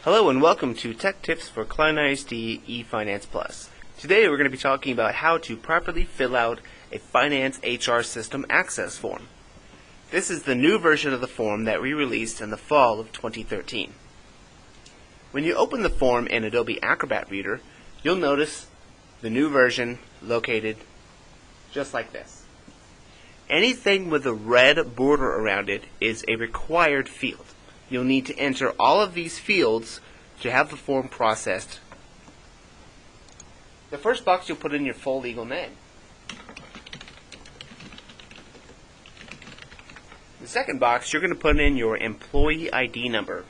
Hello and welcome to Tech Tips for Klein ISD eFinance Plus. Today we're going to be talking about how to properly fill out a FinanceHR System Access Form. This is the new version of the form that we released in the fall of 2013. When you open the form in Adobe Acrobat Reader, you'll notice the new version located just like this. Anything with a red border around it is a required field. You'll need to enter all of these fields to have the form processed. The first box, you'll put in your full legal name. The second box, you're going to put in your employee ID number.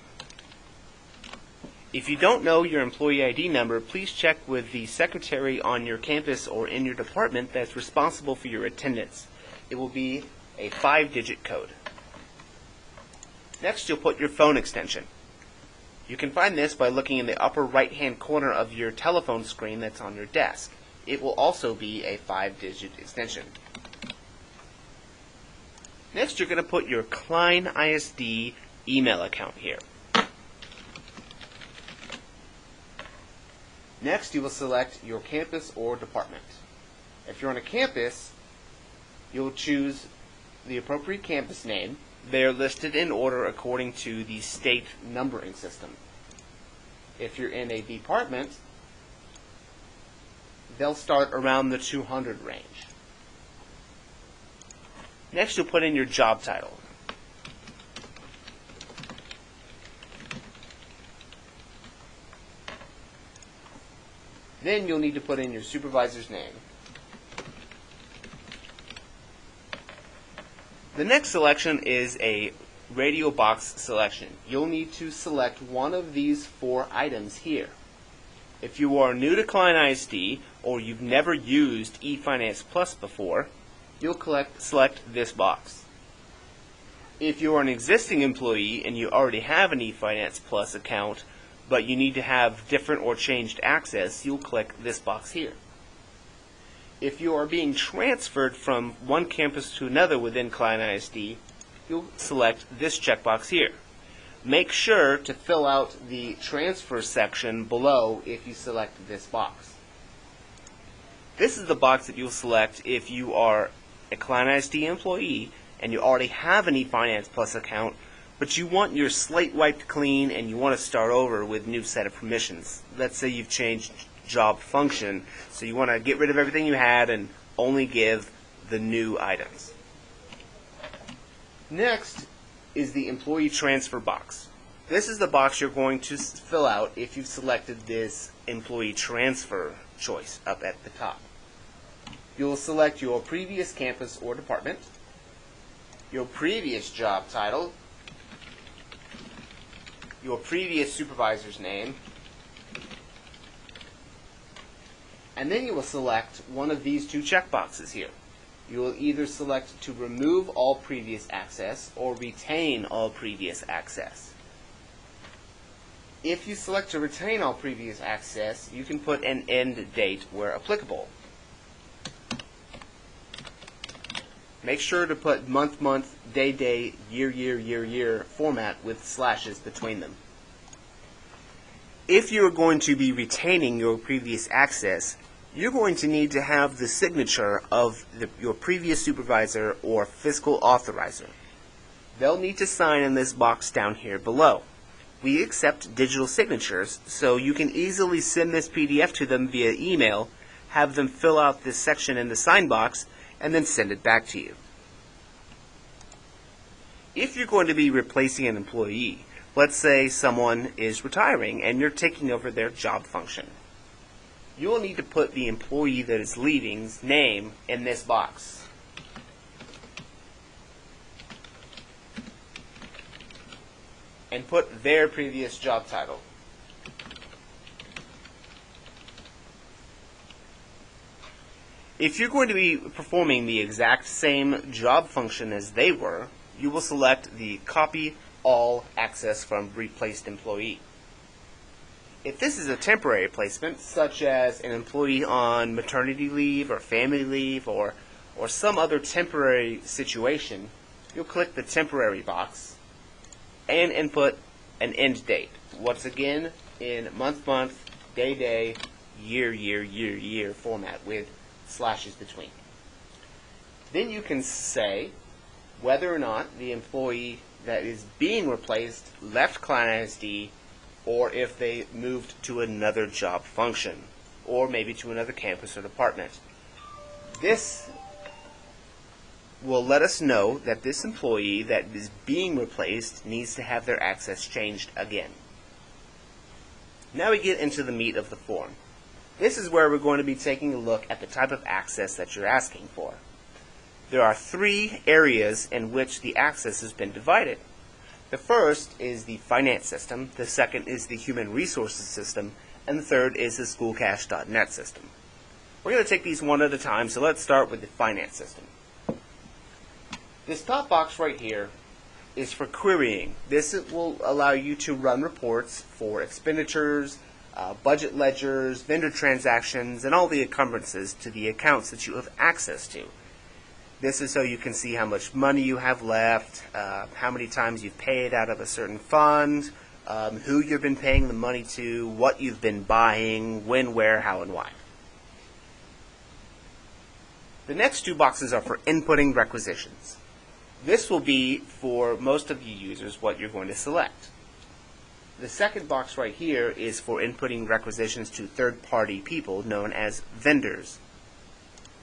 If you don't know your employee ID number, please check with the secretary on your campus or in your department that's responsible for your attendance. It will be a 5-digit code. Next, you'll put your phone extension. You can find this by looking in the upper right-hand corner of your telephone screen that's on your desk. It will also be a 5-digit extension. Next, you're going to put your Klein ISD email account here. Next, you will select your campus or department. If you're on a campus, you'll choose the appropriate campus name. They are listed in order according to the state numbering system. If you're in a department, they'll start around the 200 range. Next, you'll put in your job title. Then you'll need to put in your supervisor's name. The next selection is a radio box selection. You'll need to select one of these 4 items here. If you are new to Klein ISD or you've never used eFinance Plus before, you'll select this box. If you are an existing employee and you already have an eFinance Plus account, but you need to have different or changed access, you'll click this box here. If you are being transferred from one campus to another within Klein ISD, you'll select this checkbox here. Make sure to fill out the transfer section below if you select this box. This is the box that you'll select if you are a Klein ISD employee and you already have an eFinance Plus account, but you want your slate wiped clean and you want to start over with a new set of permissions. Let's say you've changed job function, so you want to get rid of everything you had and only give the new items. Next is the employee transfer box. This is the box you're going to fill out if you've selected this employee transfer choice up at the top. You'll select your previous campus or department, your previous job title, your previous supervisor's name, and then you will select one of these 2 checkboxes here. You will either select to remove all previous access or retain all previous access. If you select to retain all previous access, you can put an end date where applicable. Make sure to put month, month, day, day, year, year, year, year format with slashes between them. If you're going to be retaining your previous access, you're going to need to have the signature of your previous supervisor or fiscal authorizer. They'll need to sign in this box down here below. We accept digital signatures, so you can easily send this PDF to them via email, have them fill out this section in the sign box, and then send it back to you. If you're going to be replacing an employee, let's say someone is retiring and you're taking over their job function, you will need to put the employee that is leaving's name in this box. And put their previous job title. If you're going to be performing the exact same job function as they were, you will select the Copy All Access from Replaced Employee. If this is a temporary placement, such as an employee on maternity leave or family leave or some other temporary situation, you'll click the temporary box and input an end date. Once again, in month, day, year format with slashes between. Then you can say whether or not the employee that is being replaced left Klein ISD, or if they moved to another job function, or maybe to another campus or department. This will let us know that this employee that is being replaced needs to have their access changed again. Now we get into the meat of the form. This is where we're going to be taking a look at the type of access that you're asking for. There are 3 areas in which the access has been divided. The first is the finance system, the second is the human resources system, and the third is the schoolcash.net system. We're going to take these one at a time, so let's start with the finance system. This top box right here is for querying. This will allow you to run reports for expenditures, budget ledgers, vendor transactions, and all the encumbrances to the accounts that you have access to. This is so you can see how much money you have left, how many times you've paid out of a certain fund, who you've been paying the money to, what you've been buying, when, where, how, and why. The next 2 boxes are for inputting requisitions. This will be, for most of you users, what you're going to select. The second box right here is for inputting requisitions to third-party people known as vendors.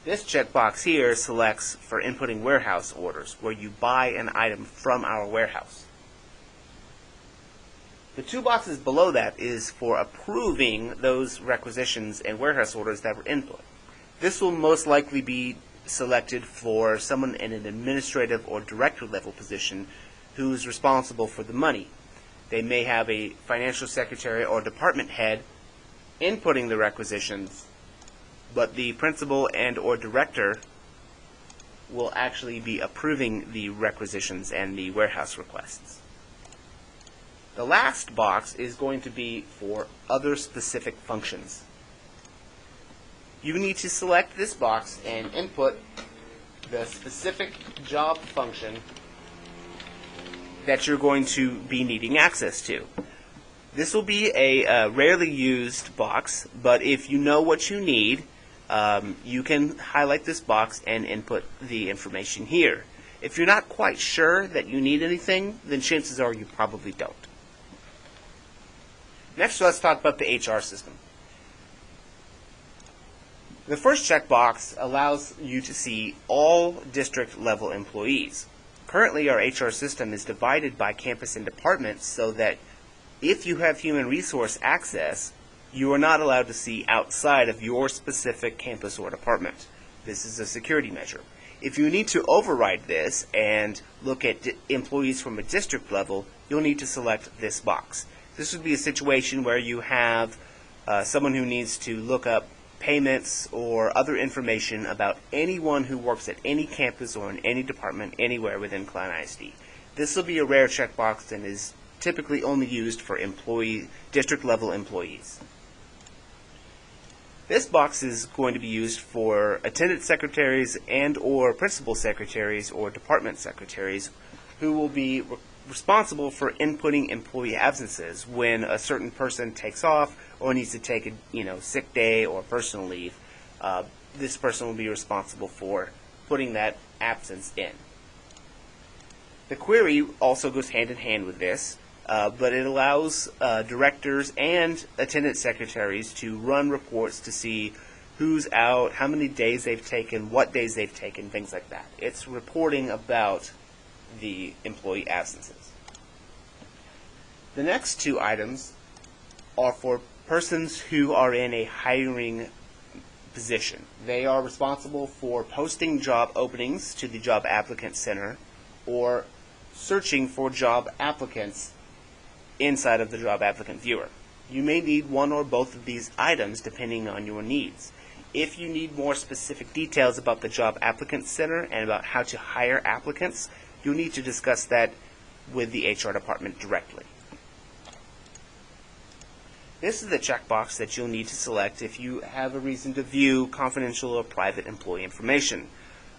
This checkbox here selects for inputting warehouse orders, where you buy an item from our warehouse. The 2 boxes below that is for approving those requisitions and warehouse orders that were input. This will most likely be selected for someone in an administrative or director level position who's responsible for the money. They may have a financial secretary or department head inputting the requisitions, but the principal and or director will actually be approving the requisitions and the warehouse requests. The last box is going to be for other specific functions. You need to select this box and input the specific job function that you're going to be needing access to. This will be a rarely used box, but if you know what you need, you can highlight this box and input the information here. If you're not quite sure that you need anything, then chances are you probably don't. Next, let's talk about the HR system. The first checkbox allows you to see all district level employees. Currently, our HR system is divided by campus and department so that if you have human resource access, you are not allowed to see outside of your specific campus or department. This is a security measure. If you need to override this and look at employees from a district level, you'll need to select this box. This would be a situation where you have someone who needs to look up payments or other information about anyone who works at any campus or in any department anywhere within Klein ISD. This will be a rare checkbox and is typically only used for district level employees. This box is going to be used for attendant secretaries and or principal secretaries or department secretaries who will be responsible for inputting employee absences when a certain person takes off or needs to take a sick day or personal leave. This person will be responsible for putting that absence in. The query also goes hand in hand with this, but it allows directors and attendant secretaries to run reports to see who's out, how many days they've taken, what days they've taken, things like that. It's reporting about the employee absences. The next 2 items are for persons who are in a hiring position. They are responsible for posting job openings to the Job Applicant Center or searching for job applicants inside of the Job Applicant Viewer. You may need one or both of these items depending on your needs. If you need more specific details about the Job Applicant Center and about how to hire applicants, you'll need to discuss that with the HR department directly. This is the checkbox that you'll need to select if you have a reason to view confidential or private employee information.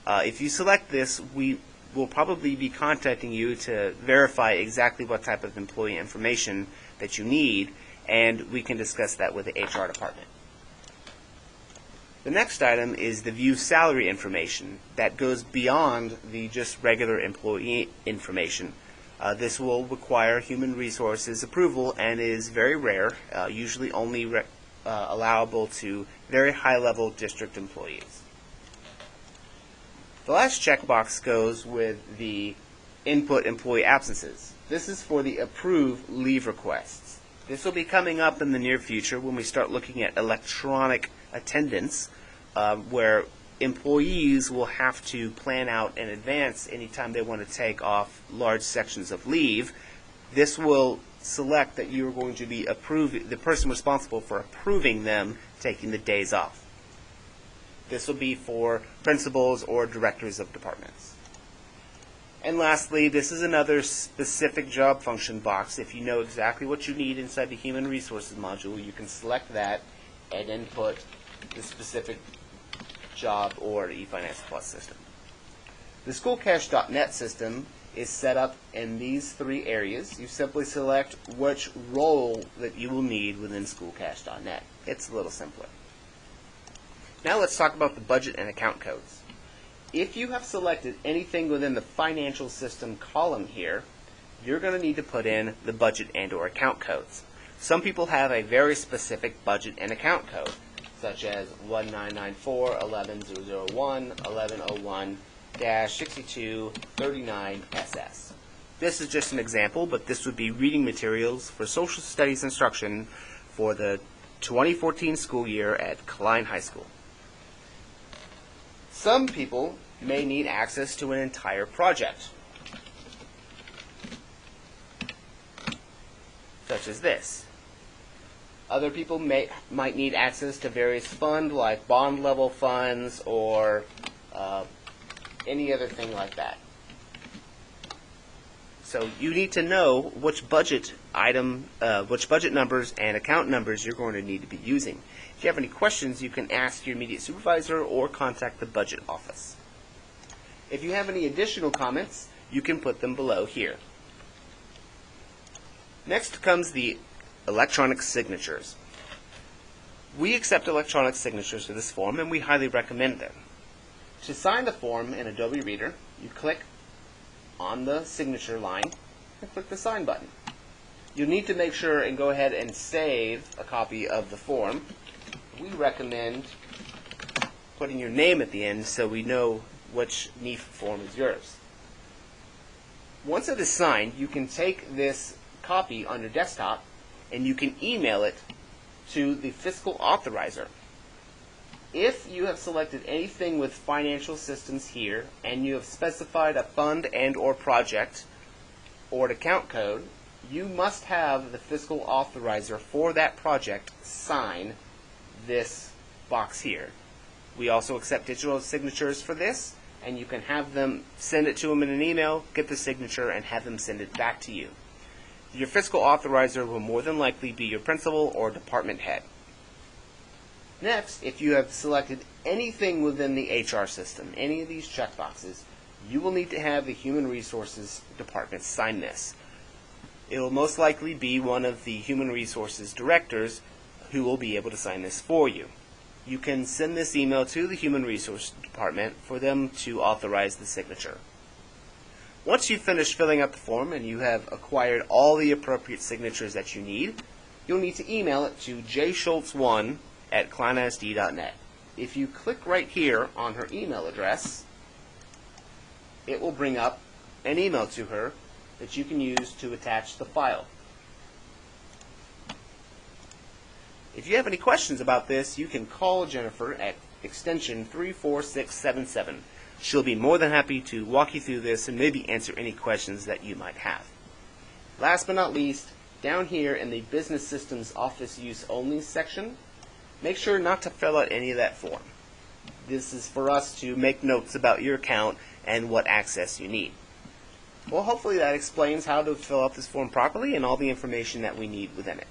If you select this, we will probably be contacting you to verify exactly what type of employee information that you need, and we can discuss that with the HR department. The next item is the view salary information that goes beyond the just regular employee information. This will require human resources approval and is very rare, usually only allowable to very high-level district employees. The last checkbox goes with the input employee absences. This is for the approve leave requests. This will be coming up in the near future when we start looking at electronic attendance, where employees will have to plan out in advance anytime they want to take off large sections of leave. This will select that you are going to be the person responsible for approving them taking the days off. This will be for principals or directors of departments. And lastly, this is another specific job function box. If you know exactly what you need inside the Human Resources module, you can select that and input the specific job or the eFinance Plus system. The schoolcash.net system is set up in these three areas. You simply select which role that you will need within schoolcash.net. It's a little simpler. Now let's talk about the budget and account codes. If you have selected anything within the financial system column here, you're going to need to put in the budget and or account codes. Some people have a very specific budget and account code, such as 1994-110001-1101-6239SS. This is just an example, but this would be reading materials for social studies instruction for the 2014 school year at Klein High School. Some people may need access to an entire project, such as this. Other people might need access to various funds like bond level funds or any other thing like that. So you need to know which budget numbers and account numbers you're going to need to be using. If you have any questions, you can ask your immediate supervisor or contact the budget office. If you have any additional comments, you can put them below here. Next comes the electronic signatures. We accept electronic signatures for this form, and we highly recommend them. To sign the form in Adobe Reader, you click on the signature line and click the sign button. You'll need to make sure and go ahead and save a copy of the form. We recommend putting your name at the end so we know which NEEF form is yours. Once it is signed, you can take this copy on your desktop and you can email it to the fiscal authorizer. If you have selected anything with financial systems here and you have specified a fund and or project or an account code, you must have the fiscal authorizer for that project sign this box here. We also accept digital signatures for this, and you can have them send it to them in an email, get the signature, and have them send it back to you. Your fiscal authorizer will more than likely be your principal or department head. Next, if you have selected anything within the HR system, any of these checkboxes, you will need to have the Human Resources Department sign this. It will most likely be one of the Human Resources directors who will be able to sign this for you. You can send this email to the Human Resources Department for them to authorize the signature. Once you've finished filling out the form and you have acquired all the appropriate signatures that you need, you'll need to email it to jschultz1@kleinisd.net. If you click right here on her email address, it will bring up an email to her that you can use to attach the file. If you have any questions about this, you can call Jennifer at extension 34677. She'll be more than happy to walk you through this and maybe answer any questions that you might have. Last but not least, down here in the Business Systems Office Use Only section, make sure not to fill out any of that form. This is for us to make notes about your account and what access you need. Well, hopefully that explains how to fill out this form properly and all the information that we need within it.